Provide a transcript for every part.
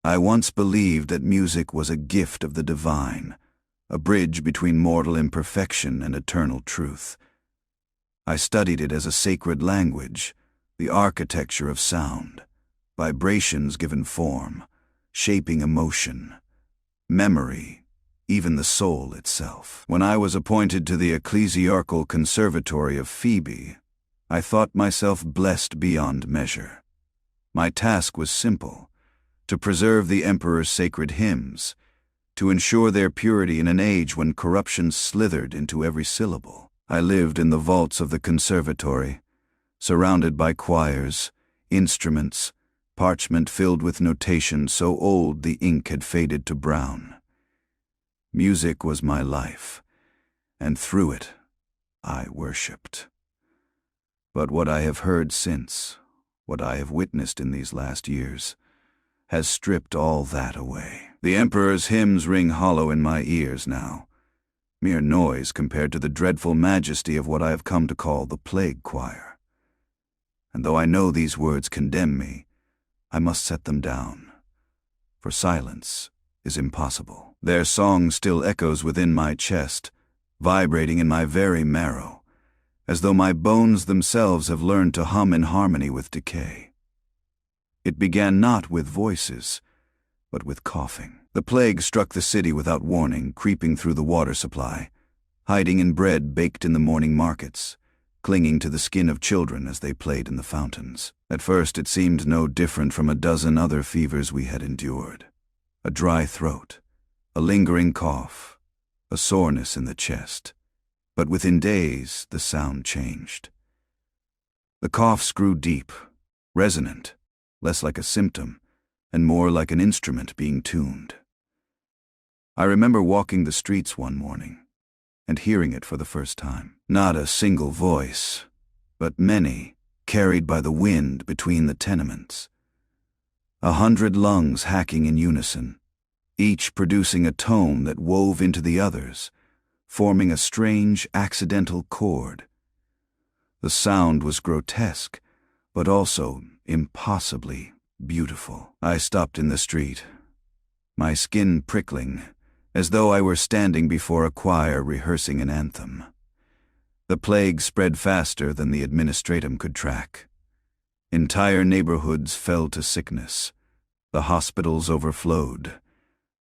I once believed that music was a gift of the divine, a bridge between mortal imperfection and eternal truth. I studied it as a sacred language, the architecture of sound, vibrations given form, shaping emotion, memory, even the soul itself. When I was appointed to the ecclesiarchal conservatory of Phoebe, I thought myself blessed beyond measure. My task was simple: to preserve the emperor's sacred hymns, to ensure their purity in an age when corruption slithered into every syllable. I lived in the vaults of the conservatory, surrounded by choirs, instruments, parchment filled with notation so old the ink had faded to brown. Music was my life, and through it, I worshipped. But what I have heard since, what I have witnessed in these last years, has stripped all that away. The Emperor's hymns ring hollow in my ears now, mere noise compared to the dreadful majesty of what I have come to call the Plague Choir. And though I know these words condemn me, I must set them down, for silence is impossible. Their song still echoes within my chest, vibrating in my very marrow, as though my bones themselves have learned to hum in harmony with decay. It began not with voices, but with coughing. The plague struck the city without warning, creeping through the water supply, hiding in bread baked in the morning markets, clinging to the skin of children as they played in the fountains. At first it seemed no different from a dozen other fevers we had endured. A dry throat, a lingering cough, a soreness in the chest. But within days the sound changed. The coughs grew deep, resonant, less like a symptom, and more like an instrument being tuned. I remember walking the streets one morning and hearing it for the first time. Not a single voice, but many, carried by the wind between the tenements. 100 lungs hacking in unison, each producing a tone that wove into the others, forming a strange, accidental chord. The sound was grotesque, but also impossibly beautiful. I stopped in the street, my skin prickling, as though I were standing before a choir rehearsing an anthem. The plague spread faster than the administratum could track. Entire neighborhoods fell to sickness. The hospitals overflowed.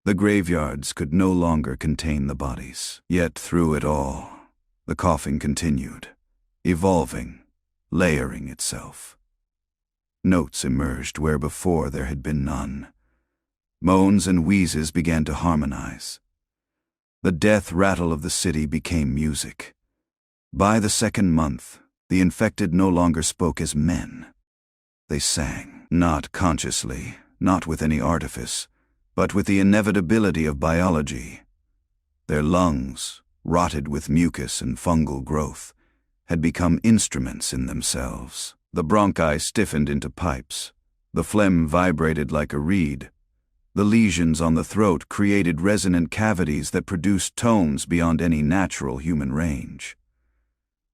The graveyards could no longer contain the bodies. Yet through it all, the coughing continued, evolving, layering itself. Notes emerged where before there had been none. Moans and wheezes began to harmonize. The death rattle of the city became music. By the second month, the infected no longer spoke as men. They sang, not consciously, not with any artifice, but with the inevitability of biology. Their lungs, rotted with mucus and fungal growth, had become instruments in themselves. The bronchi stiffened into pipes. The phlegm vibrated like a reed. The lesions on the throat created resonant cavities that produced tones beyond any natural human range.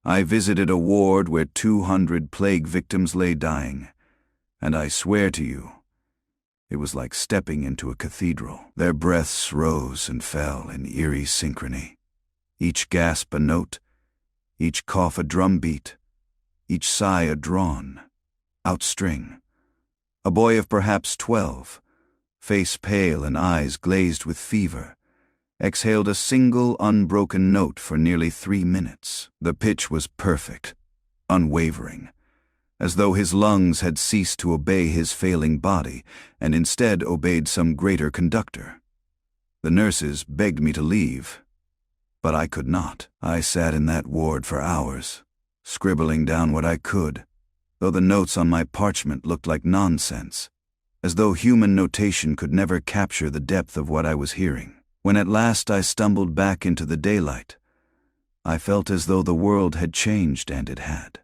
I visited a ward where 200 plague victims lay dying, and I swear to you, it was like stepping into a cathedral. Their breaths rose and fell in eerie synchrony, each gasp a note, each cough a drumbeat, each sigh a drawn out string. A boy of perhaps 12, face pale and eyes glazed with fever, exhaled a single unbroken note for nearly 3 minutes. The pitch was perfect, unwavering, as though his lungs had ceased to obey his failing body and instead obeyed some greater conductor. The nurses begged me to leave, but I could not. I sat in that ward for hours, scribbling down what I could, though the notes on my parchment looked like nonsense, as though human notation could never capture the depth of what I was hearing. When at last I stumbled back into the daylight, I felt as though the world had changed, and it had.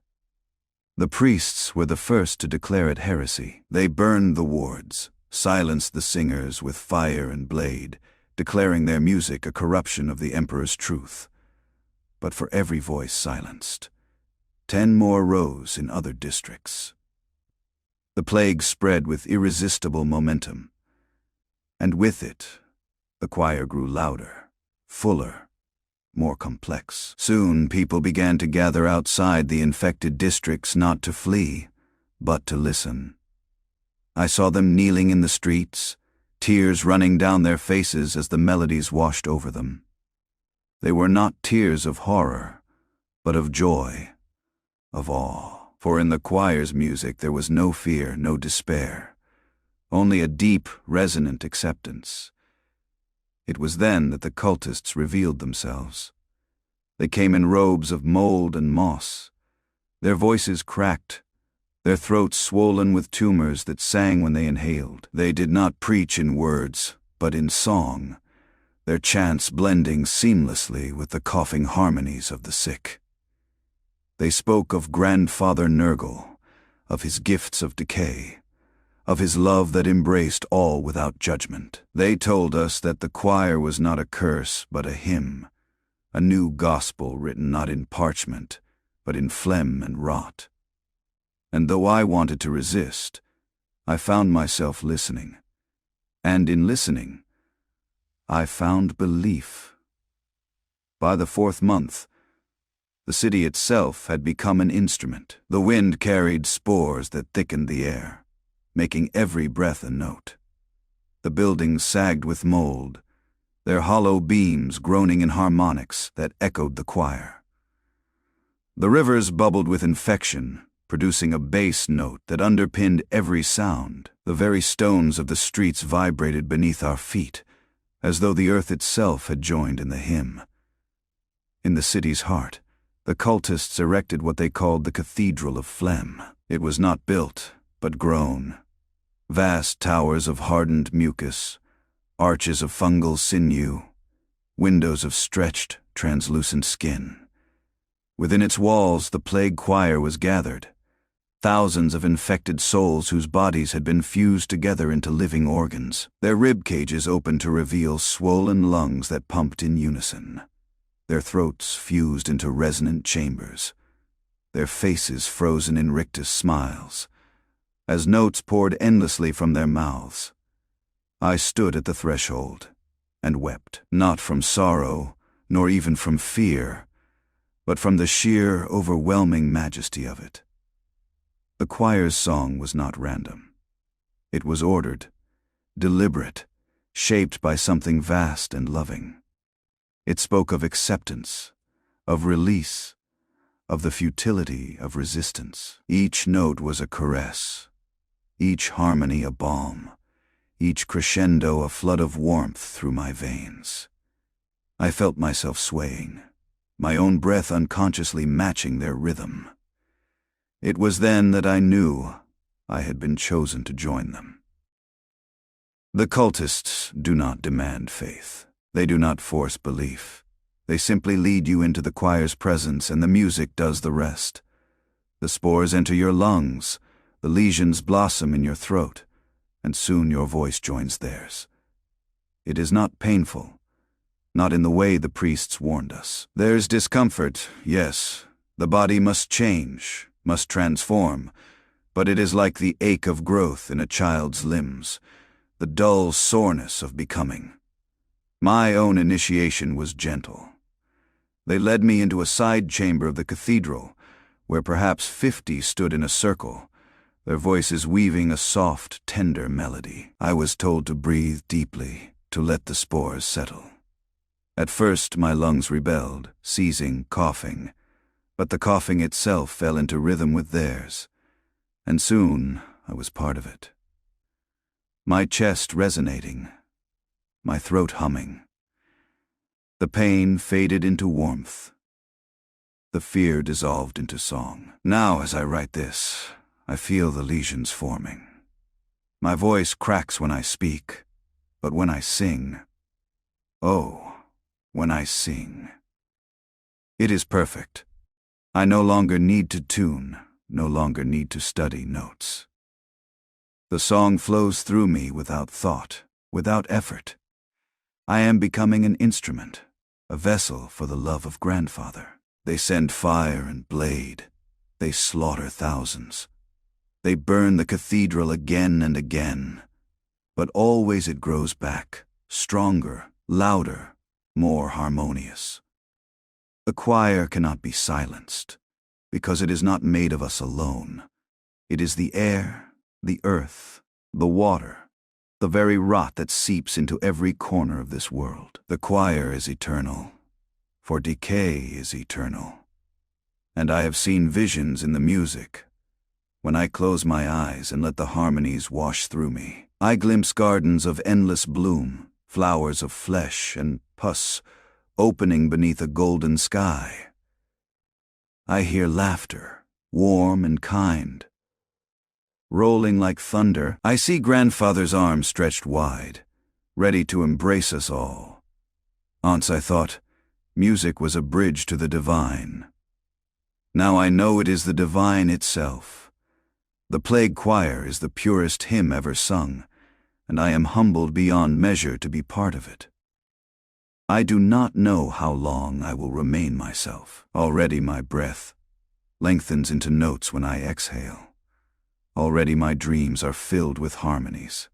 The priests were the first to declare it heresy. They burned the wards, silenced the singers with fire and blade, declaring their music a corruption of the emperor's truth. But for every voice silenced, 10 more rose in other districts. The plague spread with irresistible momentum. And with it, the choir grew louder, fuller, more complex. Soon people began to gather outside the infected districts, not to flee, but to listen. I saw them kneeling in the streets, tears running down their faces as the melodies washed over them. They were not tears of horror, but of joy, of awe. For in the choir's music there was no fear, no despair, only a deep, resonant acceptance. It was then that the cultists revealed themselves. They came in robes of mold and moss, their voices cracked, their throats swollen with tumors that sang when they inhaled. They did not preach in words, but in song, their chants blending seamlessly with the coughing harmonies of the sick. They spoke of Grandfather Nurgle, of his gifts of decay, of his love that embraced all without judgment. They told us that the choir was not a curse, but a hymn, a new gospel written not in parchment, but in phlegm and rot. And though I wanted to resist, I found myself listening. And in listening, I found belief. By the 4th month, the city itself had become an instrument. The wind carried spores that thickened the air, making every breath a note. The buildings sagged with mold, their hollow beams groaning in harmonics that echoed the choir. The rivers bubbled with infection, producing a bass note that underpinned every sound. The very stones of the streets vibrated beneath our feet, as though the earth itself had joined in the hymn. In the city's heart, the cultists erected what they called the Cathedral of Phlegm. It was not built, but grown. Vast towers of hardened mucus, arches of fungal sinew, windows of stretched, translucent skin. Within its walls, the plague choir was gathered, thousands of infected souls whose bodies had been fused together into living organs, their rib cages opened to reveal swollen lungs that pumped in unison, their throats fused into resonant chambers, their faces frozen in rictus smiles, as notes poured endlessly from their mouths. I stood at the threshold and wept, not from sorrow, nor even from fear, but from the sheer, overwhelming majesty of it. The choir's song was not random. It was ordered, deliberate, shaped by something vast and loving. It spoke of acceptance, of release, of the futility of resistance. Each note was a caress, each harmony a balm, each crescendo a flood of warmth through my veins. I felt myself swaying, my own breath unconsciously matching their rhythm. It was then that I knew I had been chosen to join them. The cultists do not demand faith. They do not force belief. They simply lead you into the choir's presence, and the music does the rest. The spores enter your lungs, the lesions blossom in your throat, and soon your voice joins theirs. It is not painful, not in the way the priests warned us. There's discomfort, yes. The body must change, must transform, but it is like the ache of growth in a child's limbs, the dull soreness of becoming. My own initiation was gentle. They led me into a side chamber of the cathedral, where perhaps 50 stood in a circle, their voices weaving a soft, tender melody. I was told to breathe deeply, to let the spores settle. At first my lungs rebelled, seizing, coughing, but the coughing itself fell into rhythm with theirs, and soon I was part of it. My chest resonating, my throat humming. The pain faded into warmth. The fear dissolved into song. Now, as I write this, I feel the lesions forming. My voice cracks when I speak, but when I sing, oh, when I sing, it is perfect. I no longer need to tune, no longer need to study notes. The song flows through me without thought, without effort. I am becoming an instrument, a vessel for the love of Grandfather. They send fire and blade. They slaughter thousands. They burn the cathedral again and again. but always it grows back, stronger, louder, more harmonious. The choir cannot be silenced, because it is not made of us alone. It is the air, the earth, the water, the very rot that seeps into every corner of this world. The choir is eternal, for decay is eternal. And I have seen visions in the music. When I close my eyes and let the harmonies wash through me, I glimpse gardens of endless bloom, flowers of flesh and pus opening beneath a golden sky. I hear laughter, warm and kind. Rolling like thunder, I see grandfather's arms stretched wide, ready to embrace us all. Once I thought music was a bridge to the divine. Now I know it is the divine itself. The Plague Choir is the purest hymn ever sung, and I am humbled beyond measure to be part of it. I do not know how long I will remain myself. Already my breath lengthens into notes when I exhale. Already my dreams are filled with harmonies.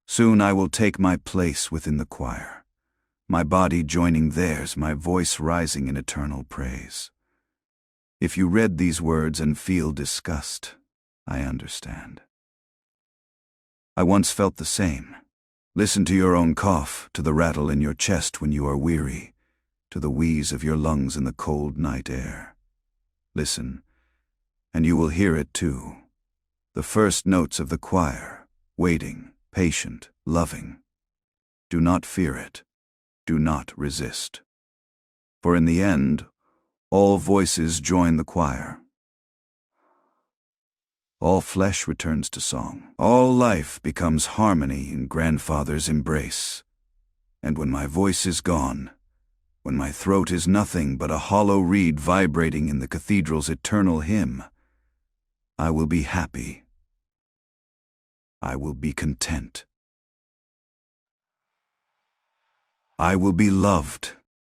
Soon I will take my place within the choir, my body joining theirs, my voice rising in eternal praise. If you read these words and feel disgust, I understand. I once felt the same. Listen to your own cough, to the rattle in your chest when you are weary, to the wheeze of your lungs in the cold night air. Listen, and you will hear it too. The first notes of the choir, waiting, patient, loving. Do not fear it. Do not resist. For in the end, all voices join the choir. All flesh returns to song. All life becomes harmony in grandfather's embrace. And when my voice is gone, when my throat is nothing but a hollow reed vibrating in the cathedral's eternal hymn, I will be happy. I will be content. I will be loved.